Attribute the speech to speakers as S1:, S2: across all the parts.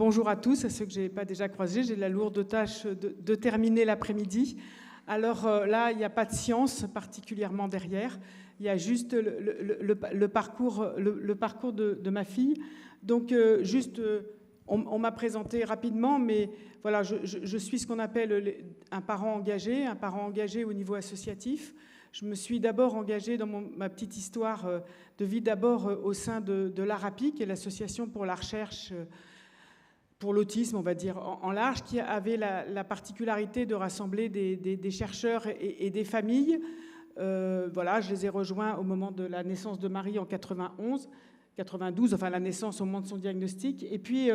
S1: bonjour à tous, à ceux que je n'ai pas déjà croisés. J'ai la lourde tâche de terminer l'après-midi. Alors là, il n'y a pas de science particulièrement derrière. Il y a juste le parcours de ma fille. Donc, on m'a présenté rapidement, mais voilà, je suis ce qu'on appelle un parent engagé au niveau associatif. Je me suis d'abord engagée dans ma petite histoire de vie, d'abord au sein de l'ARAPI, qui est l'association pour la recherche pour l'autisme, on va dire en large, qui avait la particularité de rassembler des chercheurs et des familles. Voilà, je les ai rejoints au moment de la naissance de Marie en 92, enfin la naissance au moment de son diagnostic. Et puis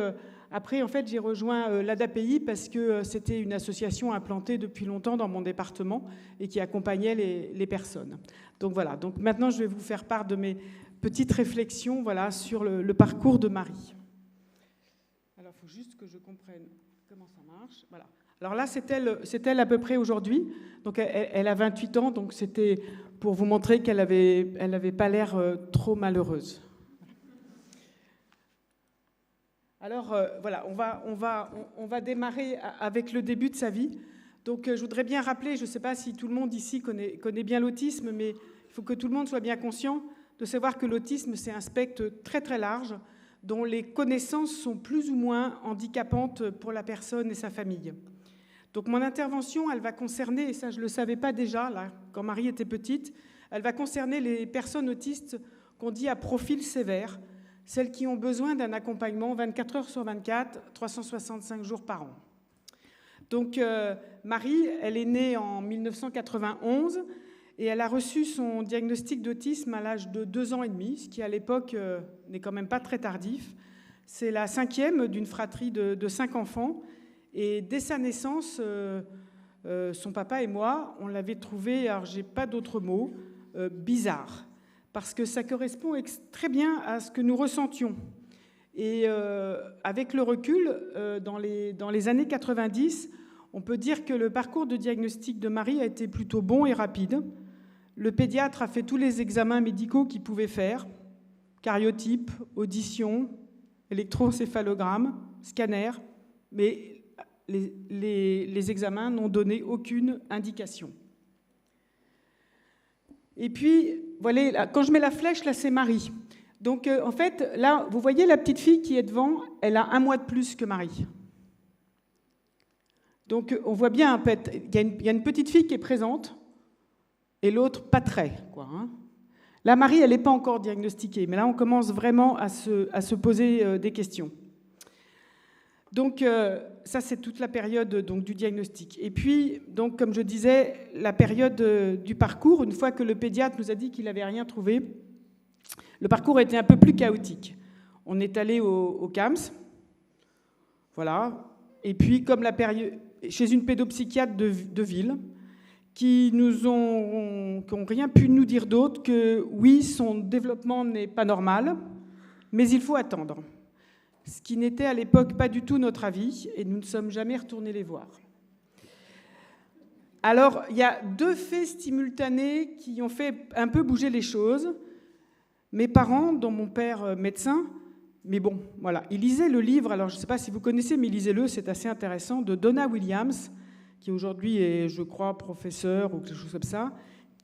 S1: après, en fait, j'ai rejoint l'ADAPI parce que c'était une association implantée depuis longtemps dans mon département et qui accompagnait les personnes. Donc voilà, donc maintenant je vais vous faire part de mes petites réflexions, voilà, sur le parcours de Marie. Alors il faut juste que je comprenne comment ça marche. Voilà. Alors là, c'est elle à peu près aujourd'hui. Donc elle a 28 ans, donc c'était pour vous montrer qu'elle avait pas l'air trop malheureuse. Alors voilà, on va démarrer avec le début de sa vie. Donc je voudrais bien rappeler, je ne sais pas si tout le monde ici connaît bien l'autisme, mais il faut que tout le monde soit bien conscient de savoir que l'autisme, c'est un spectre très très large, dont les connaissances sont plus ou moins handicapantes pour la personne et sa famille. Donc mon intervention, elle va concerner, et ça je ne le savais pas déjà, là, quand Marie était petite, elle va concerner les personnes autistes qu'on dit à profil sévère, celles qui ont besoin d'un accompagnement 24 heures sur 24, 365 jours par an. Donc Marie, elle est née en 1991 et elle a reçu son diagnostic d'autisme à l'âge de 2 ans et demi, ce qui à l'époque n'est quand même pas très tardif. C'est la 5e d'une fratrie de 5 enfants. Et dès sa naissance, son papa et moi, on l'avait trouvé, alors j'ai pas d'autres mots, bizarre. Parce que ça correspond très bien à ce que nous ressentions. Et avec le recul, dans les années 90, on peut dire que le parcours de diagnostic de Marie a été plutôt bon et rapide. Le pédiatre a fait tous les examens médicaux qu'il pouvait faire, cariotype, audition, électroencéphalogramme, scanner, mais les examens n'ont donné aucune indication. Et puis, voilà, quand je mets la flèche, là, c'est Marie. Donc, en fait, là, vous voyez la petite fille qui est devant, elle a 1 mois de plus que Marie. Donc, on voit bien, en fait, il y a une petite fille qui est présente et l'autre pas très, quoi. Hein. Là, Marie, elle n'est pas encore diagnostiquée, mais là, on commence vraiment à se poser des questions. Donc, ça, c'est toute la période donc, du diagnostic. Et puis, donc, comme je disais, la période du parcours, une fois que le pédiatre nous a dit qu'il n'avait rien trouvé, le parcours a été un peu plus chaotique. On est allé au CAMS, voilà, et puis, comme chez une pédopsychiatre de ville, qui n'ont rien pu nous dire d'autre que, oui, son développement n'est pas normal, mais il faut attendre. Ce qui n'était à l'époque pas du tout notre avis, et nous ne sommes jamais retournés les voir. Alors, il y a 2 faits simultanés qui ont fait un peu bouger les choses. Mes parents, dont mon père médecin, mais bon, voilà, ils lisaient le livre, alors je ne sais pas si vous connaissez, mais lisez-le, c'est assez intéressant, de Donna Williams, qui aujourd'hui est, je crois, professeur ou quelque chose comme ça,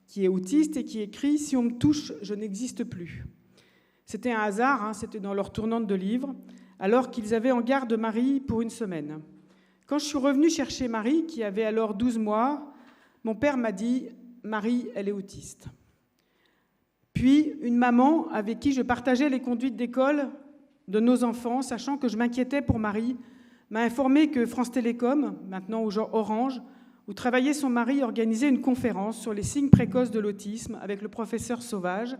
S1: qui est autiste et qui écrit « Si on me touche, je n'existe plus ». C'était un hasard, hein, c'était dans leur tournante de livres, alors qu'ils avaient en garde Marie pour 1 semaine. Quand je suis revenue chercher Marie, qui avait alors 12 mois, mon père m'a dit « Marie, elle est autiste ». Puis, une maman avec qui je partageais les conduites d'école de nos enfants, sachant que je m'inquiétais pour Marie, m'a informé que France Télécom, maintenant Orange, où travaillait son mari, organisait une conférence sur les signes précoces de l'autisme avec le professeur Sauvage,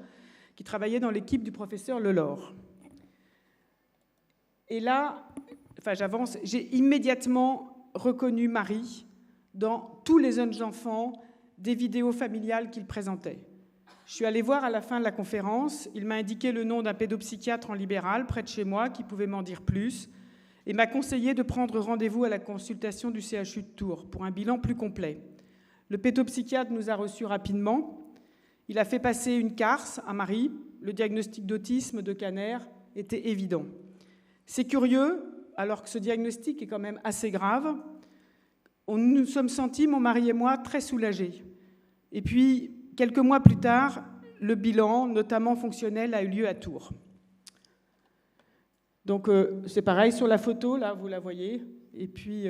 S1: qui travaillait dans l'équipe du professeur Lelore. Et là, enfin j'avance, j'ai immédiatement reconnu Marie dans tous les jeunes enfants des vidéos familiales qu'il présentait. Je suis allée voir à la fin de la conférence, il m'a indiqué le nom d'un pédopsychiatre en libéral près de chez moi qui pouvait m'en dire plus et m'a conseillé de prendre rendez-vous à la consultation du CHU de Tours pour un bilan plus complet. Le pédopsychiatre nous a reçus rapidement. Il a fait passer une CARS à Marie. Le diagnostic d'autisme de Caner était évident. C'est curieux, alors que ce diagnostic est quand même assez grave, nous sommes sentis, mon mari et moi, très soulagés. Et puis, quelques mois plus tard, le bilan, notamment fonctionnel, a eu lieu à Tours. Donc, c'est pareil sur la photo, là, vous la voyez. Et puis,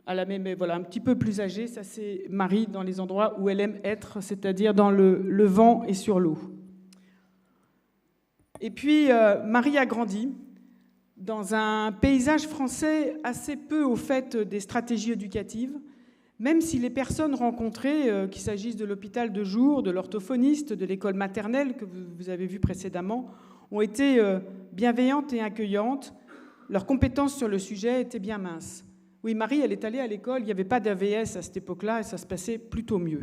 S1: à la même, voilà, un petit peu plus âgée, ça c'est Marie dans les endroits où elle aime être, c'est-à-dire dans le vent et sur l'eau. Et puis, Marie a grandi dans un paysage français assez peu au fait des stratégies éducatives, même si les personnes rencontrées, qu'il s'agisse de l'hôpital de jour, de l'orthophoniste, de l'école maternelle que vous avez vu précédemment, ont été bienveillantes et accueillantes. Leurs compétences sur le sujet étaient bien minces. Oui, Marie, elle est allée à l'école, il n'y avait pas d'AVS à cette époque-là et ça se passait plutôt mieux.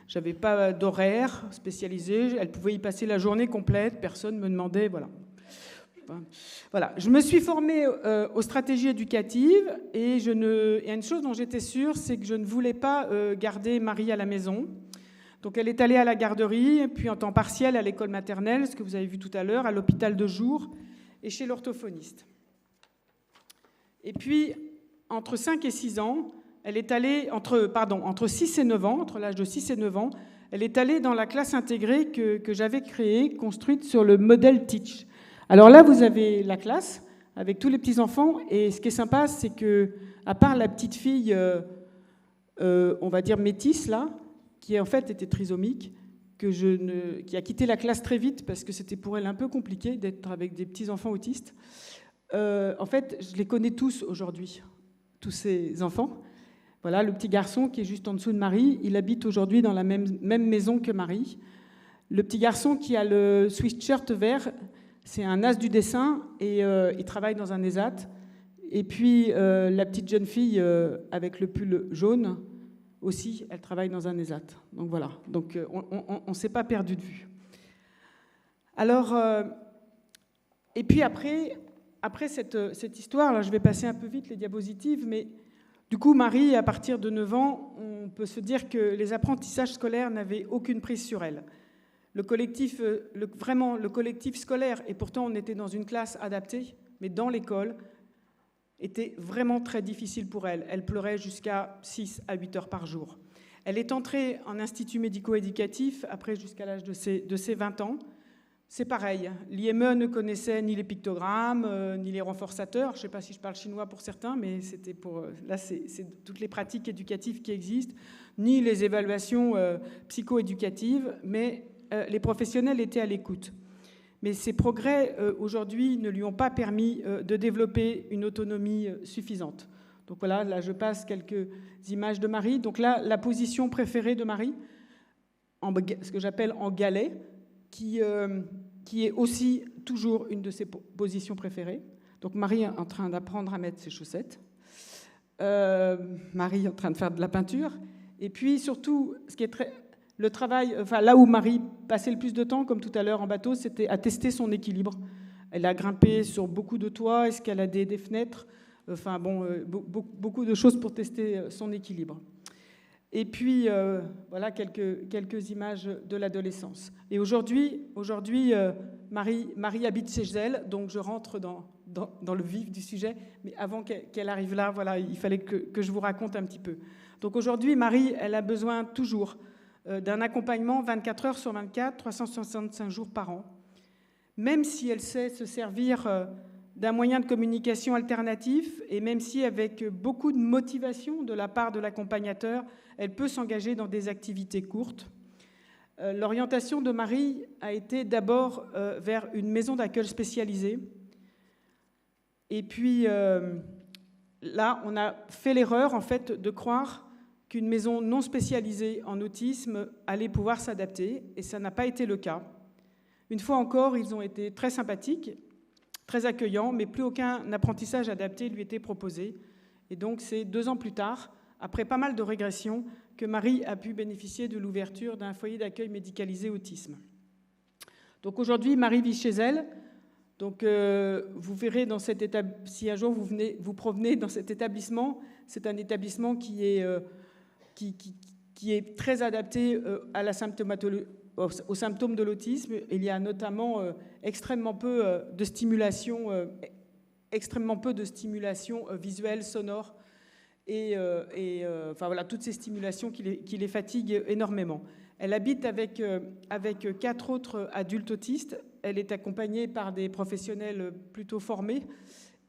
S1: J'avais pas d'horaire spécialisé, elle pouvait y passer la journée complète, personne ne me demandait, voilà. Voilà. Je me suis formée aux stratégies éducatives et il y a une chose dont j'étais sûre, c'est que je ne voulais pas garder Marie à la maison. Donc elle est allée à la garderie, puis en temps partiel à l'école maternelle, ce que vous avez vu tout à l'heure, à l'hôpital de jour et chez l'orthophoniste. Et puis, entre 5 et 6 ans, elle est allée, entre 6 et 9 ans, entre l'âge de 6 et 9 ans, elle est allée dans la classe intégrée que j'avais créée, construite sur le modèle Teach. Alors là, vous avez la classe avec tous les petits-enfants, et ce qui est sympa, c'est que, à part la petite fille, on va dire métisse, là, qui en fait était trisomique, qui a quitté la classe très vite parce que c'était pour elle un peu compliqué d'être avec des petits-enfants autistes. En fait, je les connais tous aujourd'hui, tous ces enfants. Voilà, le petit garçon qui est juste en dessous de Marie, il habite aujourd'hui dans la même maison que Marie. Le petit garçon qui a le sweatshirt vert, c'est un as du dessin et il travaille dans un ESAT. Et puis la petite jeune fille avec le pull jaune, aussi, elle travaille dans un ESAT. Donc voilà, donc, on ne s'est pas perdu de vue. Alors, et puis après cette histoire, là, je vais passer un peu vite les diapositives, mais du coup, Marie, à partir de 9 ans, on peut se dire que les apprentissages scolaires n'avaient aucune prise sur elle. Le collectif scolaire, et pourtant on était dans une classe adaptée, mais dans l'école, était vraiment très difficile pour elle. Elle pleurait jusqu'à 6 à 8 heures par jour. Elle est entrée en institut médico-éducatif, après jusqu'à l'âge de ses 20 ans. C'est pareil, l'IME ne connaissait ni les pictogrammes, ni les renforçateurs. Je ne sais pas si je parle chinois pour certains, mais c'était pour... Là, c'est toutes les pratiques éducatives qui existent, ni les évaluations psycho-éducatives, mais les professionnels étaient à l'écoute. Mais ces progrès, aujourd'hui, ne lui ont pas permis de développer une autonomie suffisante. Donc voilà, là, je passe quelques images de Marie. Donc là, la position préférée de Marie, ce que j'appelle en galet, qui est aussi toujours une de ses positions préférées. Donc Marie est en train d'apprendre à mettre ses chaussettes. Marie est en train de faire de la peinture. Et puis surtout, ce qui est le travail, enfin là où Marie passait le plus de temps, comme tout à l'heure en bateau, c'était à tester son équilibre. Elle a grimpé sur beaucoup de toits, escaladé des fenêtres, enfin bon, beaucoup de choses pour tester son équilibre. Et puis, voilà quelques images de l'adolescence. Et aujourd'hui, Marie habite chez elle, donc je rentre dans le vif du sujet, mais avant qu'elle arrive là, voilà, il fallait que je vous raconte un petit peu. Donc aujourd'hui, Marie, elle a besoin toujours d'un accompagnement 24 heures sur 24, 365 jours par an, même si elle sait se servir d'un moyen de communication alternatif et même si avec beaucoup de motivation de la part de l'accompagnateur, elle peut s'engager dans des activités courtes. L'orientation de Marie a été d'abord vers une maison d'accueil spécialisée. Et puis là, on a fait l'erreur en fait de croire qu'une maison non spécialisée en autisme allait pouvoir s'adapter, et ça n'a pas été le cas. Une fois encore, ils ont été très sympathiques, très accueillants, mais plus aucun apprentissage adapté lui était proposé. Et donc, c'est 2 ans plus tard, après pas mal de régressions, que Marie a pu bénéficier de l'ouverture d'un foyer d'accueil médicalisé autisme. Donc aujourd'hui, Marie vit chez elle. Donc vous verrez dans cet établissement, si un jour vous provenez dans cet établissement, c'est un établissement qui est très adapté à la symptomatologie, aux symptômes de l'autisme. Il y a notamment extrêmement peu de stimulation extrêmement peu de stimulation visuelle, sonore, enfin voilà, toutes ces stimulations qui les fatiguent énormément. Elle habite avec 4 autres adultes autistes. Elle est accompagnée par des professionnels plutôt formés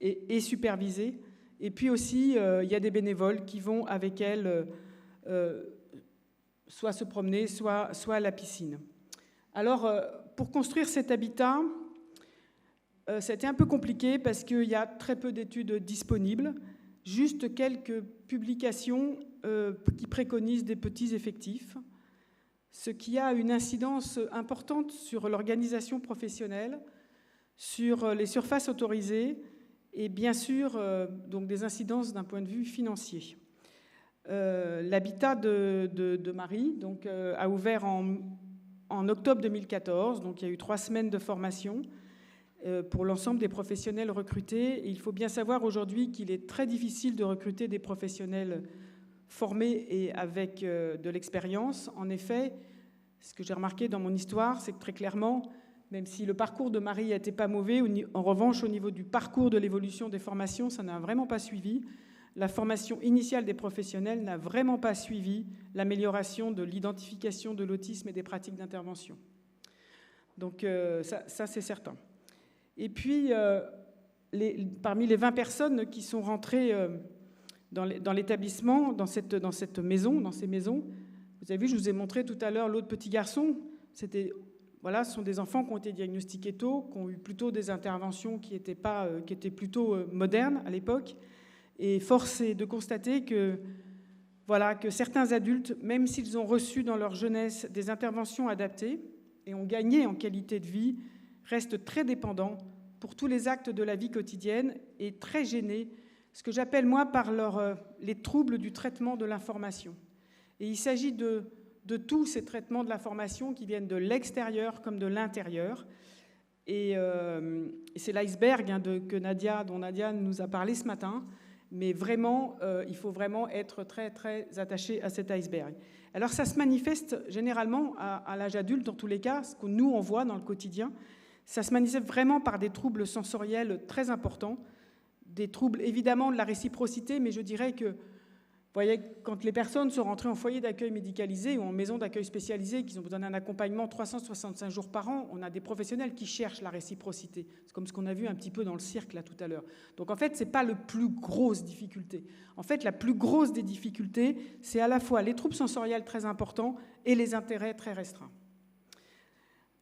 S1: et supervisés. Et puis aussi, il y a des bénévoles qui vont avec elle soit se promener, soit à la piscine. Alors, pour construire cet habitat, c'était un peu compliqué parce qu'il y a très peu d'études disponibles, juste quelques publications qui préconisent des petits effectifs, ce qui a une incidence importante sur l'organisation professionnelle, sur les surfaces autorisées et bien sûr donc des incidences d'un point de vue financier. L'habitat de Marie donc, a ouvert en octobre 2014, donc il y a eu 3 semaines de formation pour l'ensemble des professionnels recrutés. Et il faut bien savoir aujourd'hui qu'il est très difficile de recruter des professionnels formés et avec de l'expérience. En effet, ce que j'ai remarqué dans mon histoire, c'est que très clairement, même si le parcours de Marie n'était pas mauvais, en revanche, au niveau du parcours de l'évolution des formations, ça n'a vraiment pas suivi. La formation initiale des professionnels n'a vraiment pas suivi l'amélioration de l'identification de l'autisme et des pratiques d'intervention. Donc ça c'est certain. Et puis, parmi les 20 personnes qui sont rentrées dans l'établissement, dans cette maison, dans ces maisons, vous avez vu, je vous ai montré tout à l'heure l'autre petit garçon. Voilà, ce sont des enfants qui ont été diagnostiqués tôt, qui ont eu plutôt des interventions qui étaient plutôt modernes à l'époque. Et force est de constater que certains adultes, même s'ils ont reçu dans leur jeunesse des interventions adaptées et ont gagné en qualité de vie, restent très dépendants pour tous les actes de la vie quotidienne et très gênés, ce que j'appelle moi par les troubles du traitement de l'information. Et il s'agit de tous ces traitements de l'information qui viennent de l'extérieur comme de l'intérieur. Et c'est l'iceberg dont Nadia nous a parlé ce matin. Mais vraiment, il faut vraiment être très, très attaché à cet iceberg. Alors, ça se manifeste généralement à l'âge adulte, dans tous les cas, ce que nous, on voit dans le quotidien. Ça se manifeste vraiment par des troubles sensoriels très importants, des troubles évidemment de la réciprocité, mais je dirais que, vous voyez, quand les personnes sont rentrées en foyer d'accueil médicalisé ou en maison d'accueil spécialisée, qu'ils ont besoin d'un accompagnement 365 jours par an, on a des professionnels qui cherchent la réciprocité. C'est comme ce qu'on a vu un petit peu dans le cirque là tout à l'heure. Donc en fait, ce n'est pas la plus grosse difficulté. En fait, la plus grosse des difficultés, c'est à la fois les troubles sensoriels très importants et les intérêts très restreints.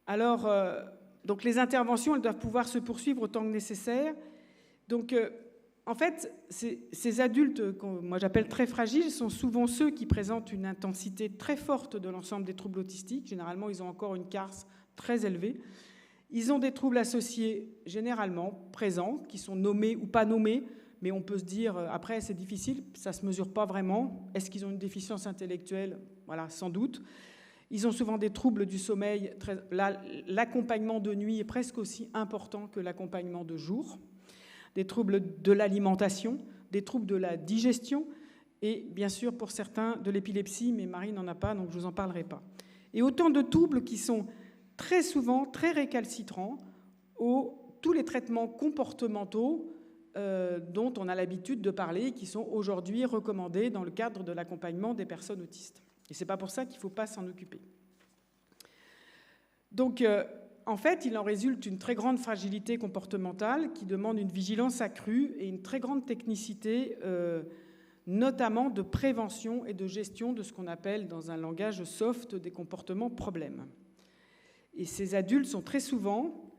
S1: Alors, donc les interventions, elles doivent pouvoir se poursuivre autant que nécessaire. Donc, en fait, ces adultes, que moi j'appelle très fragiles, sont souvent ceux qui présentent une intensité très forte de l'ensemble des troubles autistiques. Généralement, ils ont encore une CARS très élevée. Ils ont des troubles associés, généralement présents, qui sont nommés ou pas nommés, mais on peut se dire, après, c'est difficile, ça ne se mesure pas vraiment. Est-ce qu'ils ont une déficience intellectuelle? Voilà, sans doute. Ils ont souvent des troubles du sommeil. L'accompagnement de nuit est presque aussi important que l'accompagnement de jour. Des troubles de l'alimentation, des troubles de la digestion et bien sûr pour certains de l'épilepsie, mais Marie n'en a pas, donc je ne vous en parlerai pas. Et autant de troubles qui sont très souvent très récalcitrants tous les traitements comportementaux dont on a l'habitude de parler, qui sont aujourd'hui recommandés dans le cadre de l'accompagnement des personnes autistes. Et ce n'est pas pour ça qu'il ne faut pas s'en occuper. Donc, en fait, il en résulte une très grande fragilité comportementale qui demande une vigilance accrue et une très grande technicité, notamment de prévention et de gestion de ce qu'on appelle, dans un langage soft, des comportements problèmes. Et ces adultes sont très souvent,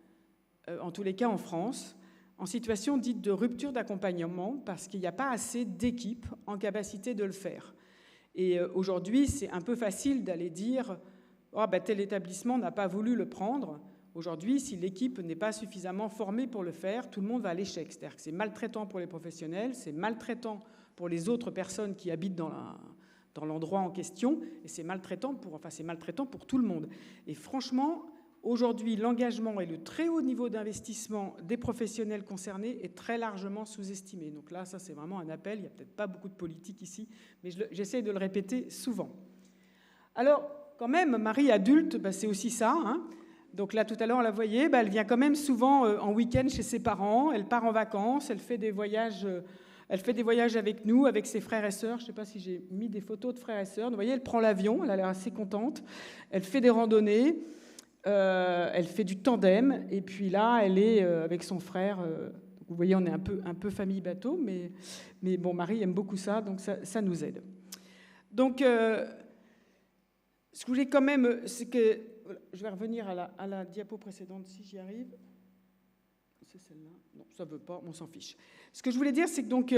S1: en tous les cas en France, en situation dite de rupture d'accompagnement parce qu'il n'y a pas assez d'équipes en capacité de le faire. Et aujourd'hui, c'est un peu facile d'aller dire « Oh, ben, tel établissement n'a pas voulu le prendre ». Aujourd'hui, si l'équipe n'est pas suffisamment formée pour le faire, tout le monde va à l'échec. C'est-à-dire que c'est maltraitant pour les professionnels, c'est maltraitant pour les autres personnes qui habitent dans l'endroit en question, et c'est maltraitant pour tout le monde. Et franchement, aujourd'hui, l'engagement et le très haut niveau d'investissement des professionnels concernés est très largement sous-estimé. Donc là, ça, c'est vraiment un appel. Il n'y a peut-être pas beaucoup de politique ici, mais j'essaie de le répéter souvent. Alors, quand même, Marie adulte, ben, c'est aussi ça, hein. Donc là, tout à l'heure, on la voyait, elle vient quand même souvent en week-end chez ses parents, elle part en vacances, elle fait des voyages avec nous, avec ses frères et sœurs. Je ne sais pas si j'ai mis des photos de frères et sœurs. Vous voyez, elle prend l'avion, elle a l'air assez contente. Elle fait des randonnées, elle fait du tandem, et puis là, elle est avec son frère. Vous voyez, on est un peu famille bateau, mais bon, Marie aime beaucoup ça, donc ça nous aide. Donc, ce que je voulais quand même, c'est que... Je vais revenir à la diapo précédente, si j'y arrive. C'est celle-là. Non, ça ne veut pas, on s'en fiche. Ce que je voulais dire, c'est que donc,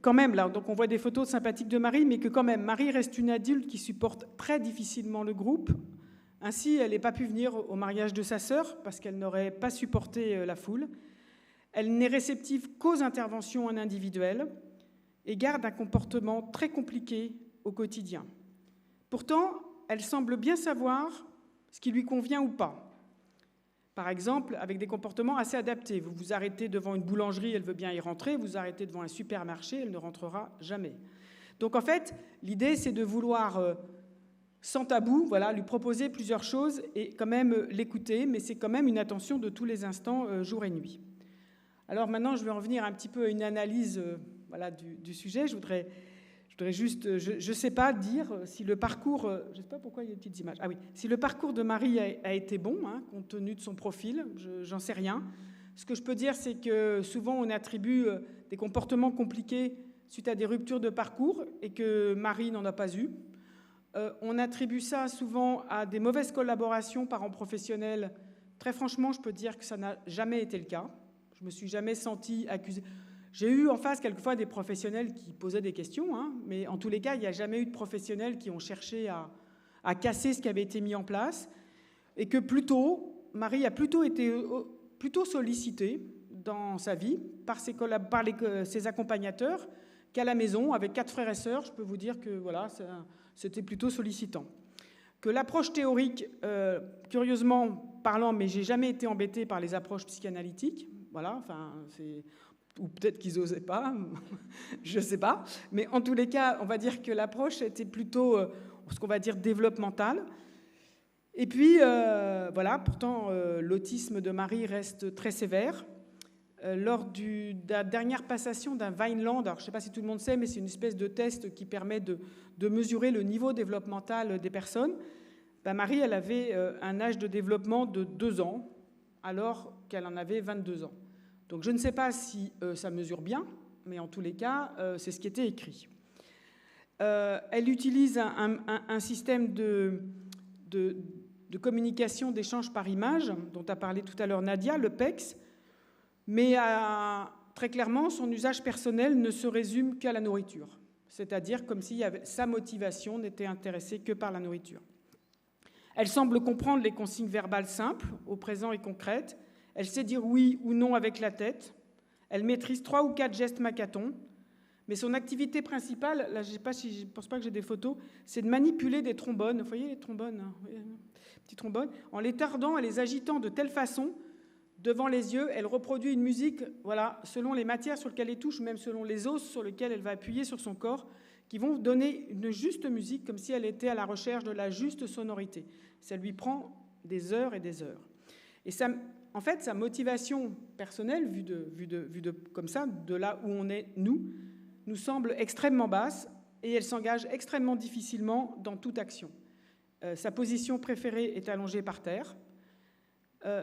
S1: quand même, là, donc on voit des photos sympathiques de Marie, mais que quand même, Marie reste une adulte qui supporte très difficilement le groupe. Ainsi, elle n'a pas pu venir au mariage de sa sœur, parce qu'elle n'aurait pas supporté la foule. Elle n'est réceptive qu'aux interventions en individuel et garde un comportement très compliqué au quotidien. Pourtant, elle semble bien savoir ce qui lui convient ou pas. Par exemple, avec des comportements assez adaptés. Vous vous arrêtez devant une boulangerie, elle veut bien y rentrer. Vous arrêtez devant un supermarché, elle ne rentrera jamais. Donc en fait, l'idée, c'est de vouloir, sans tabou, voilà, lui proposer plusieurs choses et quand même l'écouter, mais c'est quand même une attention de tous les instants, jour et nuit. Alors maintenant, je vais en venir un petit peu à une analyse voilà, du sujet. Je voudrais juste, je ne sais pas dire si le parcours, je ne sais pas pourquoi il y a des petites images. Ah oui, si le parcours de Marie a été bon, hein, compte tenu de son profil, j'en sais rien. Ce que je peux dire, c'est que souvent on attribue des comportements compliqués suite à des ruptures de parcours et que Marie n'en a pas eu. On attribue ça souvent à des mauvaises collaborations parents-professionnels. Très franchement, je peux dire que ça n'a jamais été le cas. Je ne me suis jamais sentie accusée. J'ai eu en face quelquefois des professionnels qui posaient des questions, hein, mais en tous les cas, il n'y a jamais eu de professionnels qui ont cherché à casser ce qui avait été mis en place, et que Marie a plutôt été sollicitée dans sa vie par ses accompagnateurs qu'à la maison, avec 4 frères et sœurs. Je peux vous dire que voilà, c'était plutôt sollicitant. Que l'approche théorique, curieusement parlant, mais j'ai jamais été embêtée par les approches psychanalytiques. Voilà, enfin, ou peut-être qu'ils n'osaient pas, je ne sais pas. Mais en tous les cas, on va dire que l'approche était plutôt, ce qu'on va dire, développementale. Et puis, voilà, pourtant, l'autisme de Marie reste très sévère. Lors de la dernière passation d'un Vineland, alors je ne sais pas si tout le monde sait, mais c'est une espèce de test qui permet de mesurer le niveau développemental des personnes. Marie, elle avait un âge de développement de 2 ans, alors qu'elle en avait 22 ans. Donc je ne sais pas si ça mesure bien, mais en tous les cas, c'est ce qui était écrit. Elle utilise un système de communication, d'échange par image, dont a parlé tout à l'heure Nadia, le PEX, mais très clairement, son usage personnel ne se résume qu'à la nourriture, c'est-à-dire comme si sa motivation n'était intéressée que par la nourriture. Elle semble comprendre les consignes verbales simples, au présent et concrètes. Elle sait dire oui ou non avec la tête. Elle maîtrise 3 ou 4 gestes Makaton. Mais son activité principale, là je ne pense pas que j'ai des photos, c'est de manipuler des trombones. Vous voyez les trombones, hein, petits trombones. En les tordant et les agitant de telle façon, devant les yeux, elle reproduit une musique, voilà, selon les matières sur lesquelles elle touche, ou même selon les os sur lesquels elle va appuyer sur son corps, qui vont donner une juste musique, comme si elle était à la recherche de la juste sonorité. Ça lui prend des heures et des heures. Et ça, en fait, sa motivation personnelle, vue de comme ça, de là où on est, nous semble extrêmement basse, et elle s'engage extrêmement difficilement dans toute action. Sa position préférée est allongée par terre.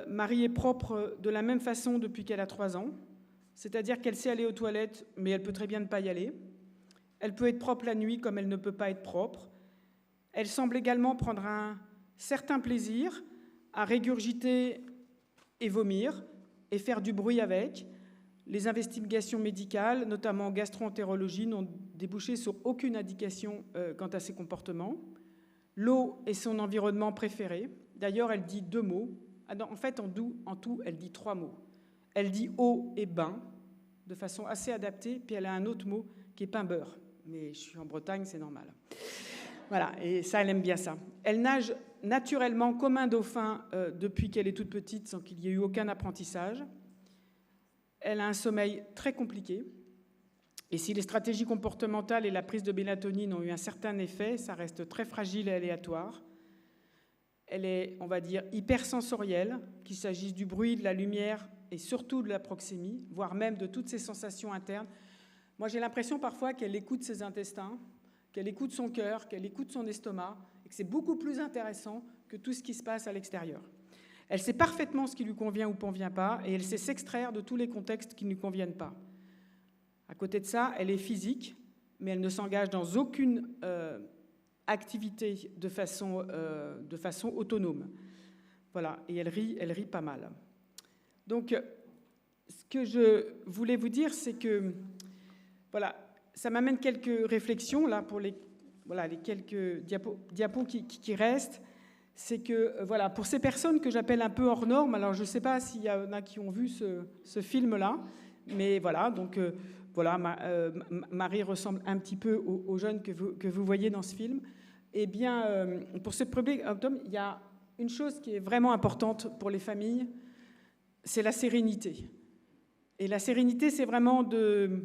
S1: Marie est propre de la même façon depuis qu'elle a 3 ans, c'est-à-dire qu'elle sait aller aux toilettes, mais elle peut très bien ne pas y aller. Elle peut être propre la nuit comme elle ne peut pas être propre. Elle semble également prendre un certain plaisir à régurgiter et vomir et faire du bruit avec. Les investigations médicales, notamment en gastro-entérologie, n'ont débouché sur aucune indication quant à ses comportements. L'eau est son environnement préféré. D'ailleurs, elle dit 2 mots. En fait, en tout, elle dit 3 mots. Elle dit eau et bain, de façon assez adaptée, puis elle a un autre mot qui est pain-beurre. Mais je suis en Bretagne, c'est normal. Voilà, et ça, elle aime bien ça. Elle nage naturellement comme un dauphin depuis qu'elle est toute petite, sans qu'il y ait eu aucun apprentissage. Elle a un sommeil très compliqué. Et si les stratégies comportementales et la prise de mélatonine ont eu un certain effet, ça reste très fragile et aléatoire. Elle est, on va dire, hypersensorielle, qu'il s'agisse du bruit, de la lumière et surtout de la proxémie, voire même de toutes ses sensations internes. Moi, j'ai l'impression parfois qu'elle écoute ses intestins, qu'elle écoute son cœur, qu'elle écoute son estomac, et que c'est beaucoup plus intéressant que tout ce qui se passe à l'extérieur. Elle sait parfaitement ce qui lui convient ou ne convient pas, et elle sait s'extraire de tous les contextes qui ne lui conviennent pas. À côté de ça, elle est physique, mais elle ne s'engage dans aucune activité de façon autonome. Voilà, et elle rit pas mal. Donc, ce que je voulais vous dire, c'est que, voilà, ça m'amène quelques réflexions, là, pour les quelques diapos qui restent. C'est que, voilà, pour ces personnes que j'appelle un peu hors normes, alors je ne sais pas s'il y en a qui ont vu ce film-là, mais voilà, donc, voilà, Marie ressemble un petit peu aux jeunes que vous voyez dans ce film. Eh bien, pour ce premier tome, il y a une chose qui est vraiment importante pour les familles, c'est la sérénité. Et la sérénité, c'est vraiment de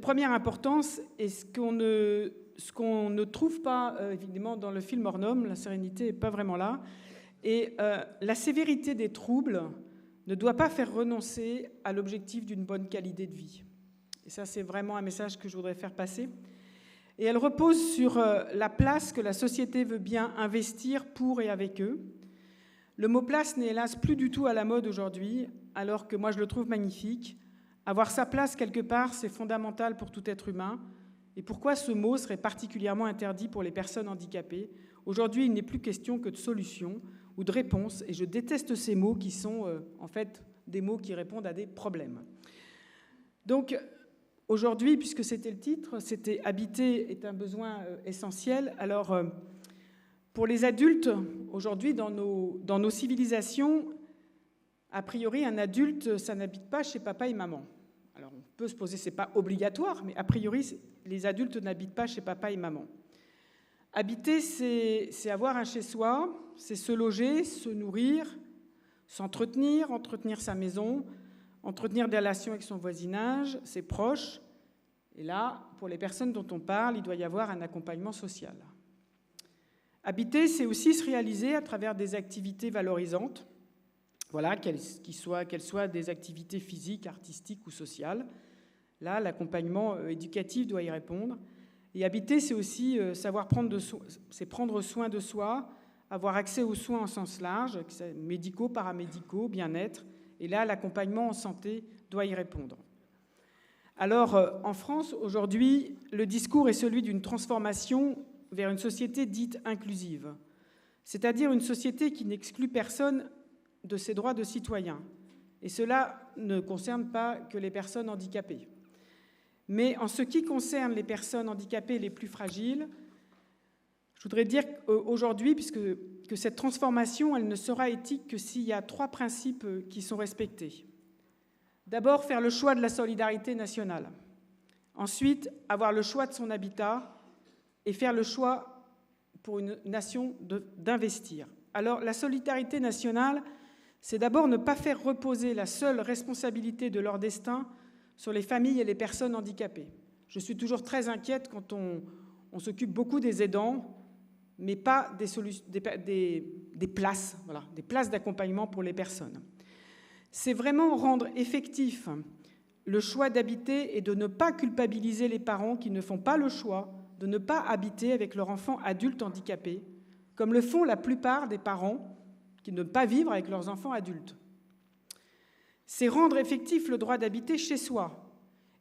S1: première importance, et ce qu'on ne trouve pas, évidemment, dans le film hors norme, la sérénité n'est pas vraiment là. Et la sévérité des troubles ne doit pas faire renoncer à l'objectif d'une bonne qualité de vie. Et ça, c'est vraiment un message que je voudrais faire passer. Et elle repose sur la place que la société veut bien investir pour et avec eux. Le mot place n'est hélas plus du tout à la mode aujourd'hui, alors que moi je le trouve magnifique. Avoir sa place quelque part, c'est fondamental pour tout être humain. Et pourquoi ce mot serait particulièrement interdit pour les personnes handicapées? Aujourd'hui, il n'est plus question que de solutions ou de réponses, et je déteste ces mots qui sont en fait des mots qui répondent à des problèmes. Donc, aujourd'hui, puisque c'était le titre, c'était « Habiter est un besoin essentiel ». Alors, pour les adultes, aujourd'hui, dans nos civilisations, a priori, un adulte, ça n'habite pas chez papa et maman. Alors, on peut se poser, c'est pas obligatoire, mais a priori, les adultes n'habitent pas chez papa et maman. Habiter, c'est avoir un chez-soi, c'est se loger, se nourrir, s'entretenir, entretenir sa maison, entretenir des relations avec son voisinage, ses proches. Et là, pour les personnes dont on parle, il doit y avoir un accompagnement social. Habiter, c'est aussi se réaliser à travers des activités valorisantes, voilà, qu'elles soient des activités physiques, artistiques ou sociales. Là, l'accompagnement éducatif doit y répondre. Et habiter, c'est aussi savoir prendre soin de soi, avoir accès aux soins en sens large, médicaux, paramédicaux, bien-être. Et là, l'accompagnement en santé doit y répondre. Alors, en France, aujourd'hui, le discours est celui d'une transformation vers une société dite inclusive, c'est-à-dire une société qui n'exclut personne de ses droits de citoyen. Et cela ne concerne pas que les personnes handicapées. Mais en ce qui concerne les personnes handicapées les plus fragiles, je voudrais dire aujourd'hui, que cette transformation, elle ne sera éthique que s'il y a 3 principes qui sont respectés. D'abord, faire le choix de la solidarité nationale. Ensuite, avoir le choix de son habitat et faire le choix pour une nation d'investir. Alors, la solidarité nationale, c'est d'abord ne pas faire reposer la seule responsabilité de leur destin sur les familles et les personnes handicapées. Je suis toujours très inquiète quand on s'occupe beaucoup des aidants, mais pas des places, voilà, des places d'accompagnement pour les personnes. C'est vraiment rendre effectif le choix d'habiter et de ne pas culpabiliser les parents qui ne font pas le choix de ne pas habiter avec leur enfant adulte handicapé, comme le font la plupart des parents qui ne peuvent pas vivre avec leurs enfants adultes. C'est rendre effectif le droit d'habiter chez soi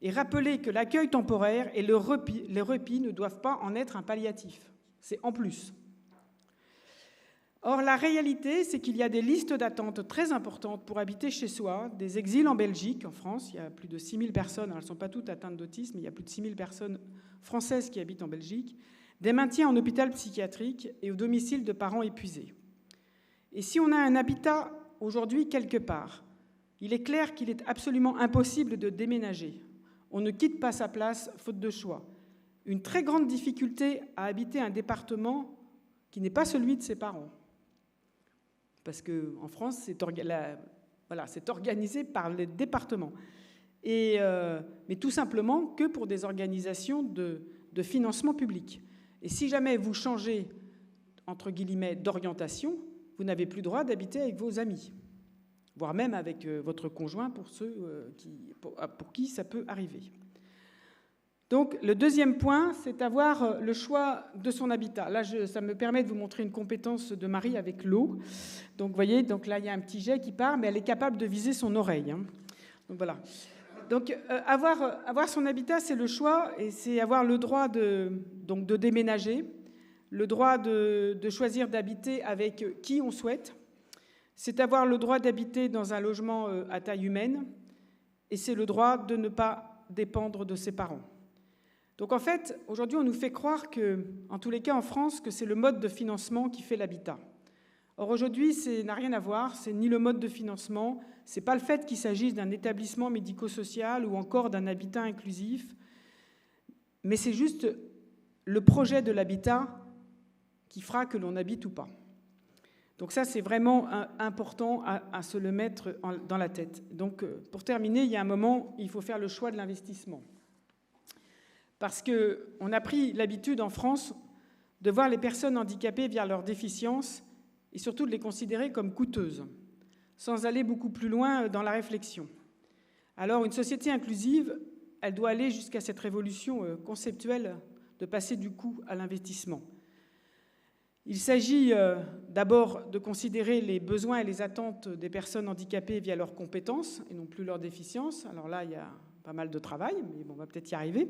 S1: et rappeler que l'accueil temporaire et le repli ne doivent pas en être un palliatif. C'est en plus. Or, la réalité, c'est qu'il y a des listes d'attente très importantes pour habiter chez soi, des exils en Belgique, en France, il y a plus de 6 000 personnes, alors elles ne sont pas toutes atteintes d'autisme, mais il y a plus de 6 000 personnes françaises qui habitent en Belgique, des maintiens en hôpital psychiatrique et au domicile de parents épuisés. Et si on a un habitat aujourd'hui quelque part, il est clair qu'il est absolument impossible de déménager. On ne quitte pas sa place faute de choix. Une très grande difficulté à habiter un département qui n'est pas celui de ses parents. Parce qu'en France, c'est organisé par les départements. Mais tout simplement que pour des organisations de financement public. Et si jamais vous changez entre guillemets, d'orientation, vous n'avez plus le droit d'habiter avec vos amis, voire même avec votre conjoint pour ceux pour qui ça peut arriver. Donc, le deuxième point, c'est avoir le choix de son habitat. Là, ça me permet de vous montrer une compétence de Marie avec l'eau. Donc, vous voyez, donc là, il y a un petit jet qui part, mais elle est capable de viser son oreille. Hein. Donc, voilà. Donc, avoir son habitat, c'est le choix, et c'est avoir le droit de déménager, le droit de choisir d'habiter avec qui on souhaite. C'est avoir le droit d'habiter dans un logement à taille humaine, et c'est le droit de ne pas dépendre de ses parents. Donc en fait, aujourd'hui, on nous fait croire que, en tous les cas en France, que c'est le mode de financement qui fait l'habitat. Or aujourd'hui, ça n'a rien à voir, c'est ni le mode de financement, c'est pas le fait qu'il s'agisse d'un établissement médico-social ou encore d'un habitat inclusif, mais c'est juste le projet de l'habitat qui fera que l'on habite ou pas. Donc ça, c'est vraiment important à se le mettre dans la tête. Donc pour terminer, il y a un moment, il faut faire le choix de l'investissement. Parce qu'on a pris l'habitude en France de voir les personnes handicapées via leur déficience et surtout de les considérer comme coûteuses, sans aller beaucoup plus loin dans la réflexion. Alors une société inclusive, elle doit aller jusqu'à cette révolution conceptuelle de passer du coût à l'investissement. Il s'agit d'abord de considérer les besoins et les attentes des personnes handicapées via leurs compétences et non plus leur déficience. Alors là, il y a pas mal de travail, mais bon, on va peut-être y arriver.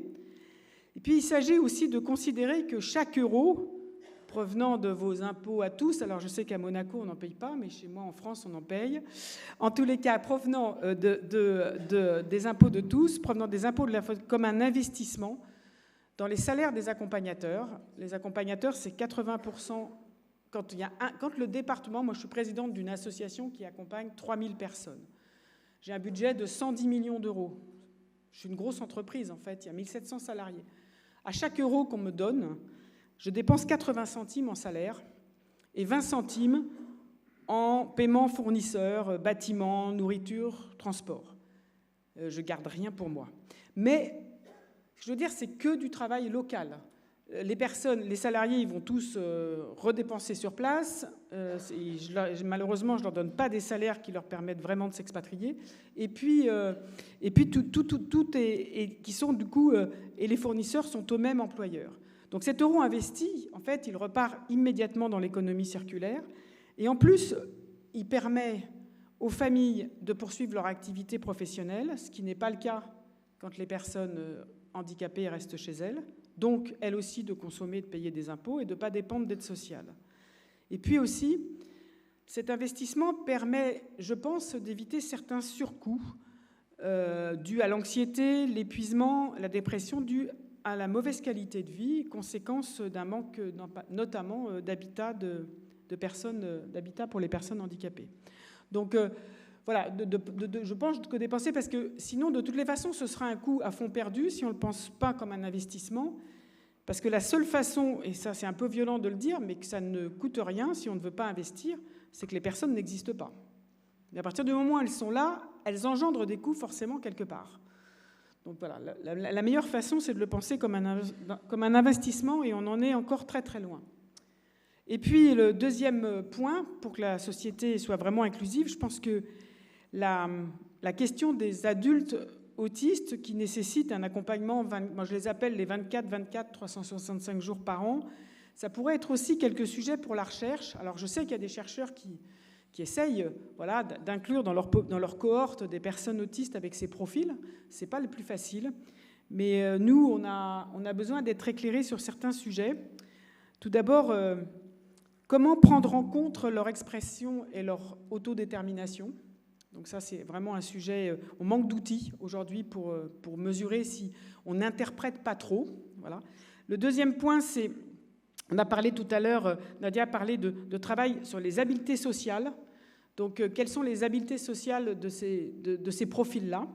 S1: Et puis, il s'agit aussi de considérer que chaque euro provenant de vos impôts à tous, alors je sais qu'à Monaco, on n'en paye pas, mais chez moi, en France, on en paye. En tous les cas, provenant des impôts de tous, provenant des impôts de la faute, comme un investissement dans les salaires des accompagnateurs. Les accompagnateurs, c'est 80%. Quand le département, moi je suis présidente d'une association qui accompagne 3000 personnes. J'ai un budget de 110 millions d'euros. Je suis une grosse entreprise, en fait, il y a 1700 salariés. À chaque euro qu'on me donne, je dépense 80 centimes en salaire et 20 centimes en paiement fournisseur, bâtiment, nourriture, transport. Je garde rien pour moi. Mais, je veux dire, c'est que du travail local. Les salariés, ils vont tous redépenser sur place. Malheureusement, je ne leur donne pas des salaires qui leur permettent vraiment de s'expatrier. Et puis tout est qui sont du coup, et les fournisseurs sont eux-mêmes employeurs. Donc cet euro investi, en fait, il repart immédiatement dans l'économie circulaire. Et en plus, il permet aux familles de poursuivre leur activité professionnelle, ce qui n'est pas le cas quand les personnes handicapées restent chez elles. Donc, elles aussi, de consommer, de payer des impôts et de ne pas dépendre d'aide sociale. Et puis aussi, cet investissement permet, je pense, d'éviter certains surcoûts dus à l'anxiété, l'épuisement, la dépression, dus à la mauvaise qualité de vie, conséquence d'un manque notamment d'habitat d'habitat pour les personnes handicapées. Donc, voilà, je pense que dépenser, parce que sinon, de toutes les façons, ce sera un coût à fond perdu si on ne le pense pas comme un investissement, parce que la seule façon, et ça c'est un peu violent de le dire, mais que ça ne coûte rien si on ne veut pas investir, c'est que les personnes n'existent pas. Et à partir du moment où elles sont là, elles engendrent des coûts forcément quelque part. Donc voilà, la meilleure façon, c'est de le penser comme un investissement, et on en est encore très très loin. Et puis le deuxième point, pour que la société soit vraiment inclusive, je pense que la question des adultes autistes qui nécessitent un accompagnement, moi je les appelle les 24, 365 jours par an, ça pourrait être aussi quelques sujets pour la recherche. Alors je sais qu'il y a des chercheurs qui essayent d'inclure dans leur cohorte des personnes autistes avec ces profils. Ce n'est pas le plus facile, mais nous, on a besoin d'être éclairés sur certains sujets. Tout d'abord, comment prendre en compte leur expression et leur autodétermination? Donc ça, c'est vraiment un sujet... On manque d'outils aujourd'hui pour mesurer si on n'interprète pas trop. Voilà. Le deuxième point, c'est... On a parlé tout à l'heure, Nadia a parlé de travail sur les habiletés sociales. Donc, quelles sont les habiletés sociales de ces profils-là?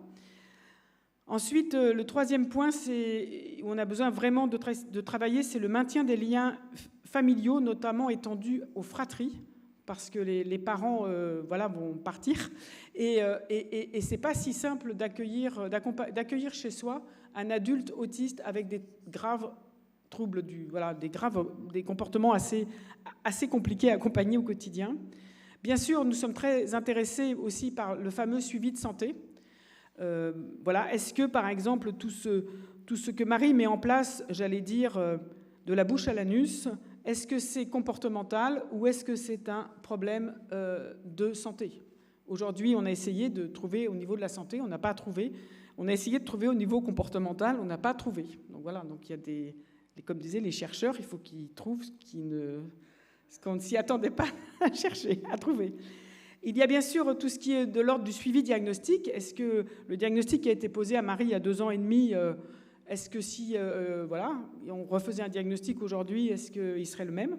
S1: Ensuite, le troisième point, où on a besoin vraiment de travailler, c'est le maintien des liens familiaux, notamment étendus aux fratries, parce que les parents vont partir. Et ce n'est pas si simple d'accueillir chez soi un adulte autiste avec des graves troubles, des comportements assez compliqués à accompagner au quotidien. Bien sûr, nous sommes très intéressés aussi par le fameux suivi de santé. Est-ce que, par exemple, tout ce que Marie met en place, j'allais dire, de la bouche à l'anus, est-ce que c'est comportemental ou est-ce que c'est un problème de santé? Aujourd'hui, on a essayé de trouver au niveau de la santé, on n'a pas trouvé. On a essayé de trouver au niveau comportemental, on n'a pas trouvé. Donc voilà, donc il y a comme disaient les chercheurs, il faut qu'ils trouvent ce qu'on ne s'y attendait pas à chercher, à trouver. Il y a bien sûr tout ce qui est de l'ordre du suivi diagnostique. Est-ce que le diagnostic qui a été posé à Marie il y a 2 ans et demi, est-ce que si on refaisait un diagnostic aujourd'hui, est-ce qu'il serait le même?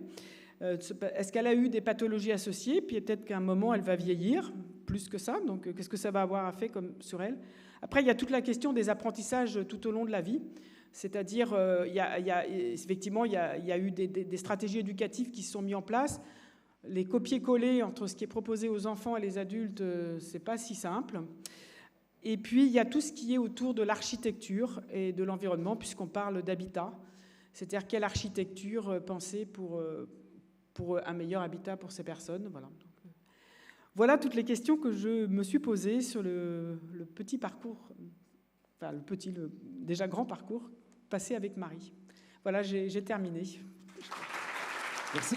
S1: Est-ce qu'elle a eu des pathologies associées? Puis peut-être qu'à un moment, elle va vieillir, plus que ça. Donc qu'est-ce que ça va avoir à faire sur elle? Après, il y a toute la question des apprentissages tout au long de la vie. C'est-à-dire, effectivement, il y a eu des stratégies éducatives qui se sont mises en place. Les copier-coller entre ce qui est proposé aux enfants et les adultes, c'est pas si simple. Et puis, il y a tout ce qui est autour de l'architecture et de l'environnement, puisqu'on parle d'habitat. C'est-à-dire, quelle architecture penser pour un meilleur habitat pour ces personnes. Voilà toutes les questions que je me suis posées sur le petit parcours, enfin le déjà grand parcours passé avec Marie. Voilà, j'ai terminé.
S2: Merci.